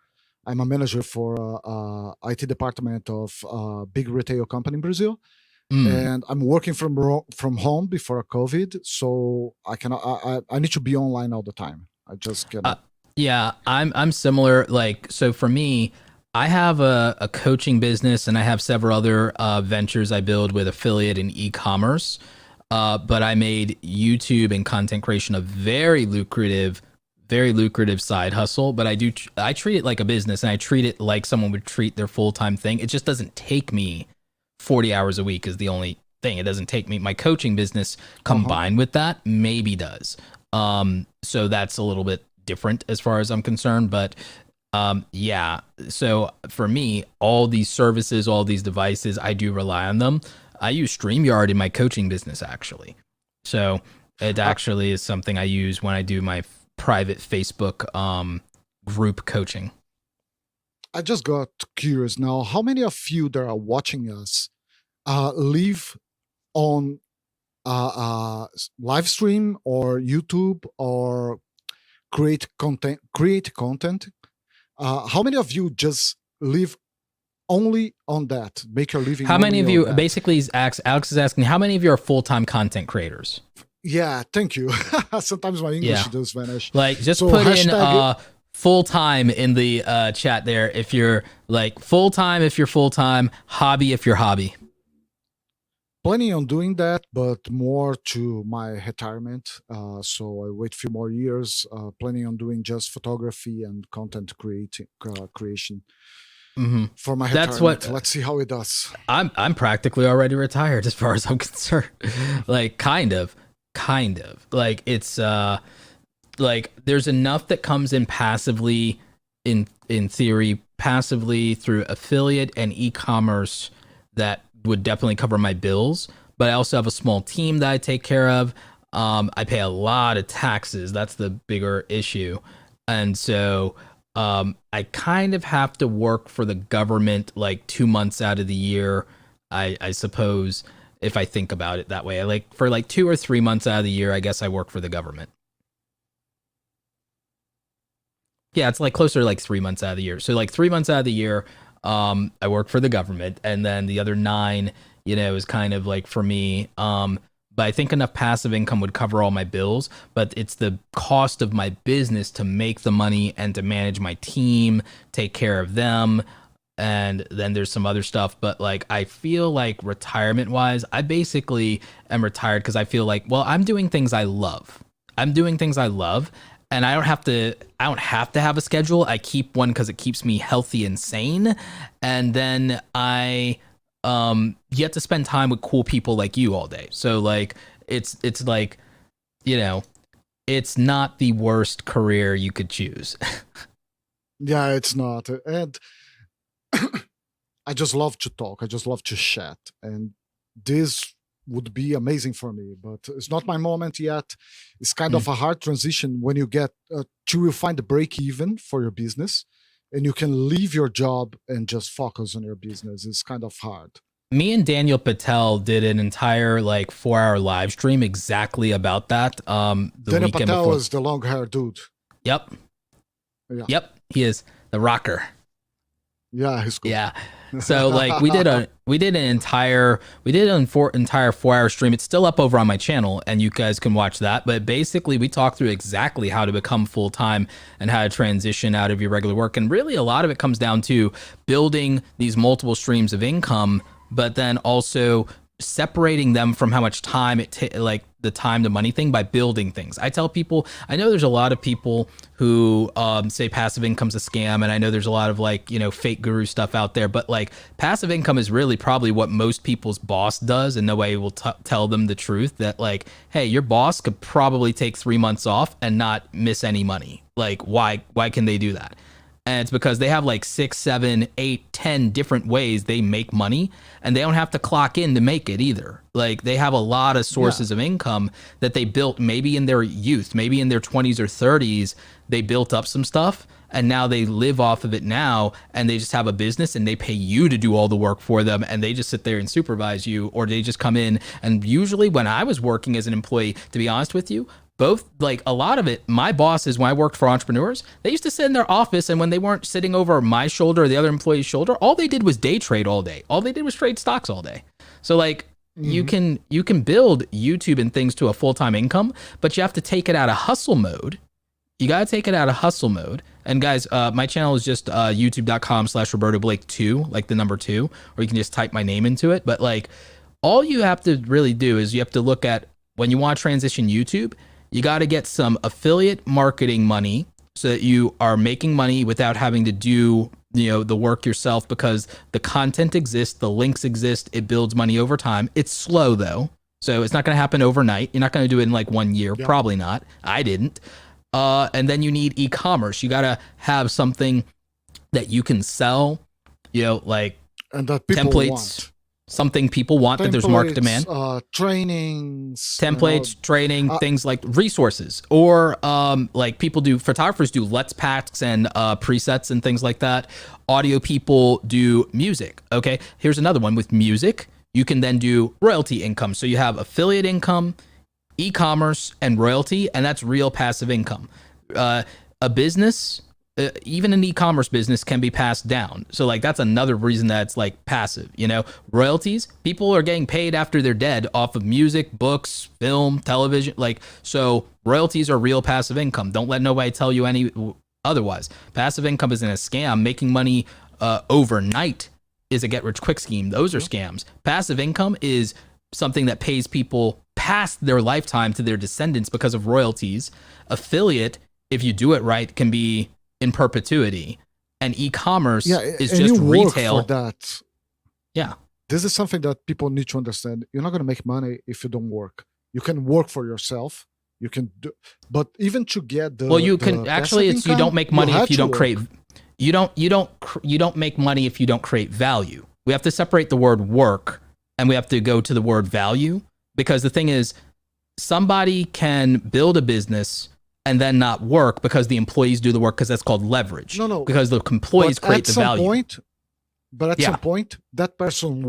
I'm a manager for IT department of a big retail company in Brazil. And I'm working from home before COVID, so I need to be online all the time. I just cannot. Yeah, I'm similar. Like, so for me, I have a coaching business and I have several other ventures I build with affiliate and e-commerce. But I made YouTube and content creation a very lucrative side hustle. But I treat it like a business, and I treat it like someone would treat their full-time thing. It just doesn't take me 40 hours a week is the only thing. It doesn't take me. My coaching business combined with that maybe does. So that's a little bit different as far as I'm concerned. But yeah, so for me, all these services, all these devices, I do rely on them. I use StreamYard in my coaching business, actually. So it actually is something I use when I do my private Facebook group coaching. I just got curious now. How many of you that are watching us live on live stream or YouTube or create content? How many of you just live only on that? Make your living. How many of you? Basically, Alex is asking, how many of you are full-time content creators? Yeah, thank you. Sometimes my English does vanish. Like, just put in full-time in the chat there if you're like full-time, if you're full-time, hobby if you're hobby. Planning on doing that, but more to my retirement. So I wait a few more years, planning on doing just photography and content creation for my retirement. That's what. Let's see how it does. I'm practically already retired as far as I'm concerned. Like, kind of. Like, it's like there's enough that comes in passively, in theory, passively through affiliate and e-commerce that would definitely cover my bills. But I also have a small team that I take care of. I pay a lot of taxes. That's the bigger issue. And so I kind of have to work for the government like 2 months out of the year, I suppose, if I think about it that way. I like for like 2 or 3 months out of the year, I guess I work for the government. Yeah, it's like closer to like 3 months out of the year. So like 3 months out of the year, I work for the government, and then the other 9, is kind of like for me. But I think enough passive income would cover all my bills, but it's the cost of my business to make the money and to manage my team, take care of them. And then there's some other stuff, but like, I feel like retirement wise, I basically am retired because I feel like, well, I'm doing things I love. And I don't have to have a schedule. I keep one because it keeps me healthy and sane. And then you have to spend time with cool people like you all day. So like, it's like, it's not the worst career you could choose. Yeah, it's not. And I just love to talk. I just love to chat. And this would be amazing for me, but it's not my moment yet. It's kind of a hard transition when you get to find a break even for your business and you can leave your job and just focus on your business. It's kind of hard. Me and Daniel Patel did an entire like 4-hour live stream exactly about that. Daniel Patel is the long hair dude. Yep. Yeah. Yep. He is the rocker. Yeah, he's cool. Yeah. So like we did an entire 4-hour stream. It's still up over on my channel and you guys can watch that. But basically we talked through exactly how to become full-time and how to transition out of your regular work. And really a lot of it comes down to building these multiple streams of income, but then also separating them from how much time like the time to money thing by building things. I tell people, I know there's a lot of people who say passive income's a scam, and I know there's a lot of like, fake guru stuff out there, but like passive income is really probably what most people's boss does, and nobody will tell them the truth that like, hey, your boss could probably take 3 months off and not miss any money. Like why can they do that? And it's because they have like 6, 7, 8, 10 different ways they make money, and they don't have to clock in to make it either. Like they have a lot of sources of income that they built maybe in their youth, maybe in their 20s or 30s, they built up some stuff and now they live off of it now, and they just have a business and they pay you to do all the work for them, and they just sit there and supervise you, or they just come in. And usually when I was working as an employee, to be honest with you, both, like a lot of it, my bosses, when I worked for entrepreneurs, they used to sit in their office, and when they weren't sitting over my shoulder or the other employee's shoulder, all they did was day trade all day. All they did was trade stocks all day. So like you can build YouTube and things to a full-time income, but you have to take it out of hustle mode. You got to take it out of hustle mode. And guys, my channel is just youtube.com/Roberto Blake 2, like the number 2, or you can just type my name into it. But like all you have to really do is you have to look at, when you want to transition YouTube, you got to get some affiliate marketing money so that you are making money without having to do, the work yourself, because the content exists, the links exist, it builds money over time. It's slow though. So it's not going to happen overnight. You're not going to do it in like 1 year. Yeah. Probably not. I didn't. And then you need e-commerce. You got to have something that you can sell, like and that people templates. Want. Something people want, that there's market demand. Trainings, templates, training, things like resources, or like photographers do Let's Packs and presets and things like that. Audio people do music. Okay, here's another one with music. You can then do royalty income. So you have affiliate income, e-commerce, and royalty, and that's real passive income. A business, even an e-commerce business, can be passed down. So like that's another reason that it's like passive, royalties, people are getting paid after they're dead off of music, books, film, television. Like, so royalties are real passive income. Don't let nobody tell you any otherwise. Passive income isn't a scam. Making money overnight is a get rich quick scheme. Those are scams. Passive income is something that pays people past their lifetime to their descendants because of royalties. Affiliate, if you do it right, can be in perpetuity, and e-commerce is just retail. For that. Yeah. This is something that people need to understand. You're not going to make money if you don't work. You can work for yourself. You can do, but even to get the you can actually, it's income, you don't make money if you don't create. You don't make money if you don't create value. We have to separate the word work and we have to go to the word value, because the thing is, somebody can build a business and then not work because the employees do the work, because that's called leverage. No. Because the employees create the value. At some point, that person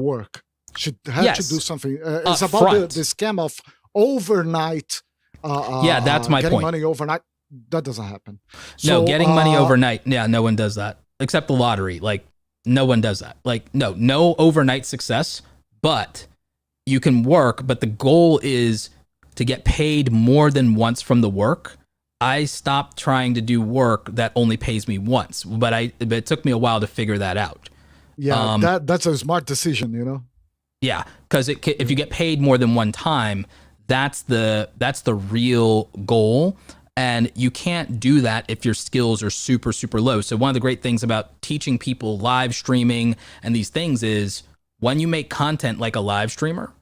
should have to do something. It's Up about front. the scam of overnight. That's my getting point. money overnight. That doesn't happen. No, So, getting money overnight. Yeah, no one does that except the lottery. Like, no one does that. Like, no overnight success, but you can work. But the goal is to get paid more than once from the work. I stopped trying to do work that only pays me once, but it took me a while to figure that out. Yeah, that's a smart decision, you know? Yeah, because if you get paid more than one time, that's the real goal. And you can't do that if your skills are super, super low. So one of the great things about teaching people live streaming and these things is when you make content like a live streamer,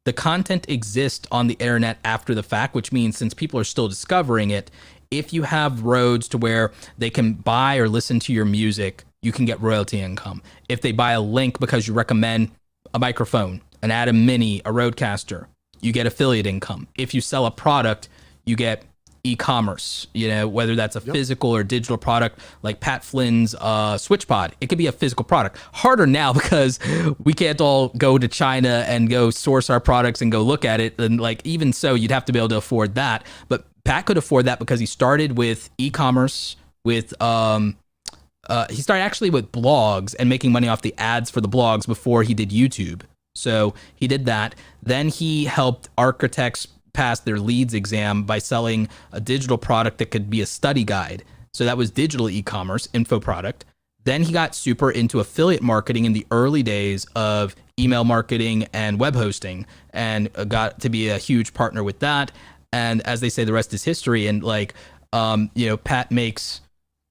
the content exists on the internet after the fact, which means since people are still discovering it, if you have roads to where they can buy or listen to your music, you can get royalty income. If they buy a link because you recommend a microphone, an Atom Mini, a Rodecaster, you get affiliate income. If you sell a product, you get e-commerce, whether that's a physical or digital product, like Pat Flynn's SwitchPod. It could be a physical product. Harder now because we can't all go to China and go source our products and go look at it. And like, even so, you'd have to be able to afford that. But Pat could afford that because he started with e-commerce, with he started actually with blogs and making money off the ads for the blogs before he did YouTube. So he did that. Then he helped architects pass their leads exam by selling a digital product that could be a study guide. So that was digital e-commerce, info product. Then he got super into affiliate marketing in the early days of email marketing and web hosting, and got to be a huge partner with that. And as they say, the rest is history. And like, Pat makes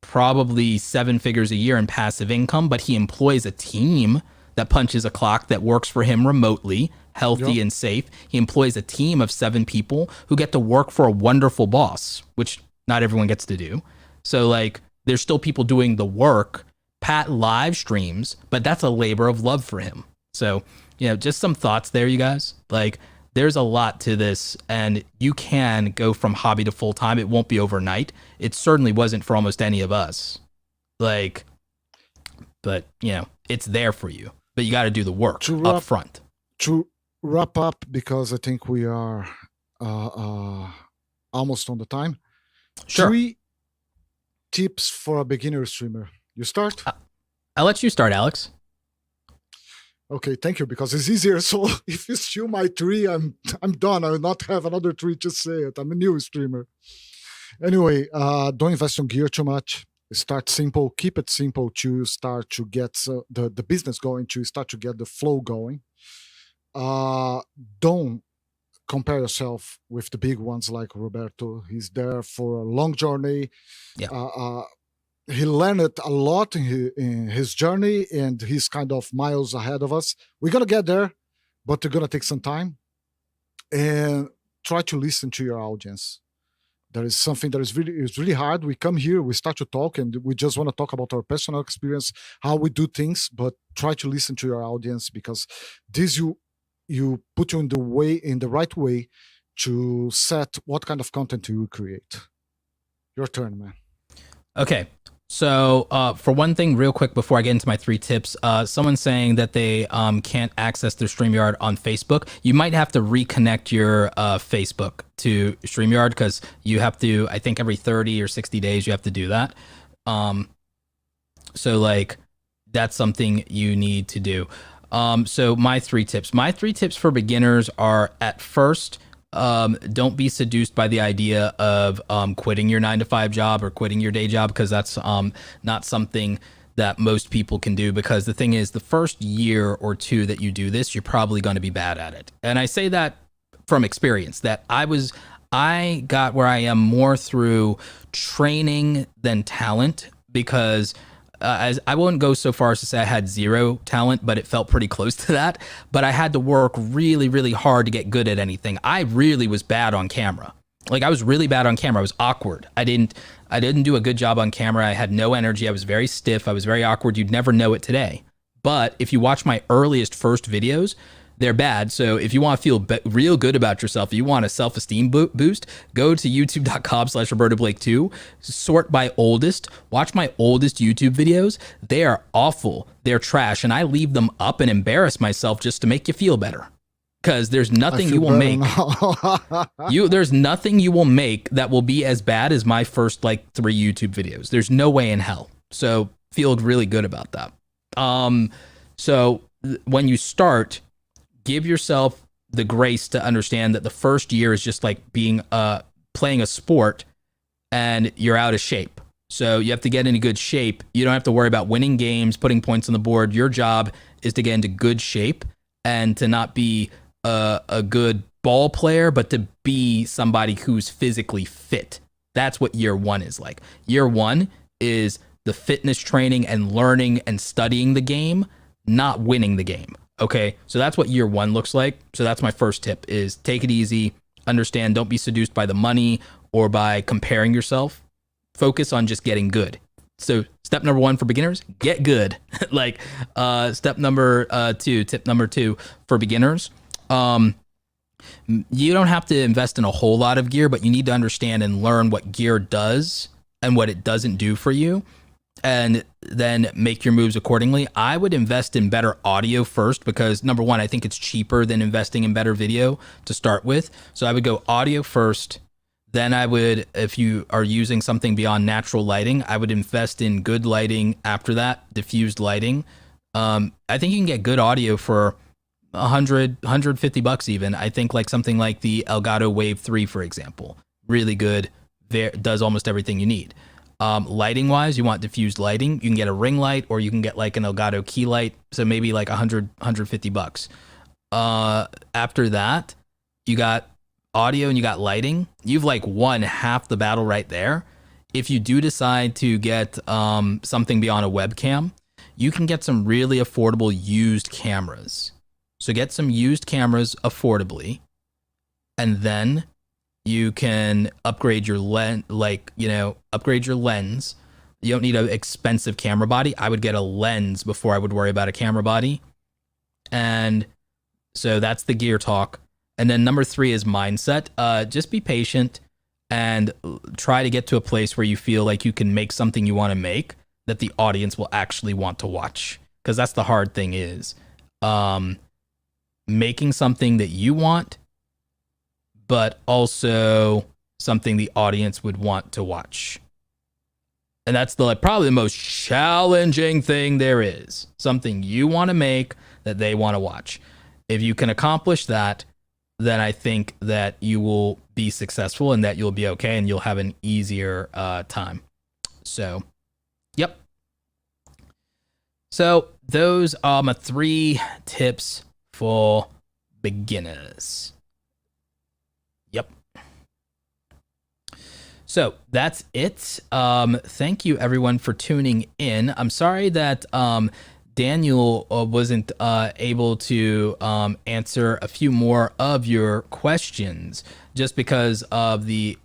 probably 7 figures a year in passive income, but he employs a team that punches a clock that works for him remotely, healthy and safe. He employs a team of 7 people who get to work for a wonderful boss, which not everyone gets to do. So like, there's still people doing the work. Pat live streams, but that's a labor of love for him. So, just some thoughts there, you guys. Like, there's a lot to this, and you can go from hobby to full time. It won't be overnight. It certainly wasn't for almost any of us. Like, but it's there for you. But you got to do the work up front. To wrap up, because I think we are almost on the time. Sure. 3 tips for a beginner streamer. You start? I'll let you start, Alex. Okay, thank you, because it's easier. So if you steal my 3, I'm done. I will not have another 3 to say it. I'm a new streamer. Anyway, don't invest in gear too much. Start simple. Keep it simple to start to get the business going, to start to get the flow going. Don't compare yourself with the big ones like Roberto. He's there for a long journey. Yeah. He learned a lot in his journey, and he's kind of miles ahead of us. We're going to get there, but we're going to take some time. And try to listen to your audience. There is something that is really hard. We come here, we start to talk, and we just want to talk about our personal experience, how we do things, but try to listen to your audience, because this you put you in the right way to set what kind of content you will create. Your turn, man. Okay. So for one thing, real quick, before I get into my 3 tips, someone's saying that they can't access their StreamYard on Facebook. You might have to reconnect your Facebook to StreamYard, because you have to, I think every 30 or 60 days, you have to do that. So like, that's something you need to do. So my 3 tips. My 3 tips for beginners are, at first, don't be seduced by the idea of quitting your 9-to-5 job or quitting your day job, because that's not something that most people can do. Because the thing is, the first year or 2 that you do this, you're probably going to be bad at it. And I say that from experience, that I got where I am more through training than talent, because as I wouldn't go so far as to say I had 0 talent, but it felt pretty close to that. But I had to work really, really hard to get good at anything. I really was bad on camera. Like, I was really bad on camera. I was awkward. I didn't do a good job on camera. I had no energy. I was very stiff. I was very awkward. You'd never know it today. But if you watch my earliest first videos, they're bad. So if you want to feel real good about yourself, you want a self-esteem boost, go to youtube.com/Roberto Blake 2, sort by oldest, watch my oldest YouTube videos. They are awful. They're trash. And I leave them up and embarrass myself just to make you feel better. Because there's nothing you will make. There's nothing you will make that will be as bad as my first like 3 YouTube videos. There's no way in hell. So feel really good about that. So when you start, give yourself the grace to understand that the first year is just like being playing a sport and you're out of shape. So you have to get into good shape. You don't have to worry about winning games, putting points on the board. Your job is to get into good shape and to not be a good ball player, but to be somebody who's physically fit. That's what year 1 is like. Year 1 is the fitness training and learning and studying the game, not winning the game. Okay, so that's what year 1 looks like. So that's my first tip is take it easy, understand, don't be seduced by the money or by comparing yourself. Focus on just getting good. So step number 1 for beginners, get good. Like tip number 2 for beginners. You don't have to invest in a whole lot of gear, but you need to understand and learn what gear does and what it doesn't do for you, and then make your moves accordingly. I would invest in better audio first because number 1, I think it's cheaper than investing in better video to start with. So I would go audio first. Then I would, if you are using something beyond natural lighting, I would invest in good lighting after that, diffused lighting. I think you can get good audio for $150 even. I think like something like the Elgato Wave 3, for example, really good. There does almost everything you need. Lighting wise, you want diffused lighting. You can get a ring light or you can get like an Elgato key light. So maybe like $150. After that, you got audio and you got lighting. You've like won half the battle right there. If you do decide to get something beyond a webcam, you can get some really affordable used cameras. So get some used cameras affordably, and then you can upgrade your upgrade your lens. You don't need an expensive camera body. I would get a lens before I would worry about a camera body. And so that's the gear talk. And then number 3 is mindset. Just be patient and try to get to a place where you feel like you can make something you want to make that the audience will actually want to watch. Because that's the hard thing is making something that you want, but also something the audience would want to watch. And that's probably the most challenging thing there is. Something you want to make that they want to watch. If you can accomplish that, then I think that you will be successful and that you'll be okay and you'll have an easier time. So, yep. So those are my 3 tips for beginners. Yep. So that's it. Thank you everyone for tuning in. I'm sorry that Daniel wasn't able to answer a few more of your questions just because of the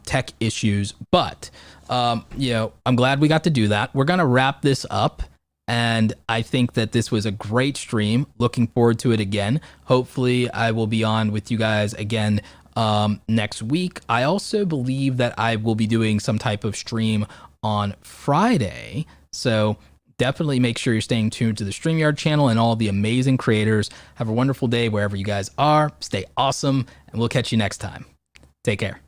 tech issues. But I'm glad we got to do that. We're gonna wrap this up. And I think that this was a great stream. Looking forward to it again. Hopefully I will be on with you guys again next week. I also believe that I will be doing some type of stream on Friday. So definitely make sure you're staying tuned to the StreamYard channel and all the amazing creators. Have a wonderful day wherever you guys are. Stay awesome, and we'll catch you next time. Take care.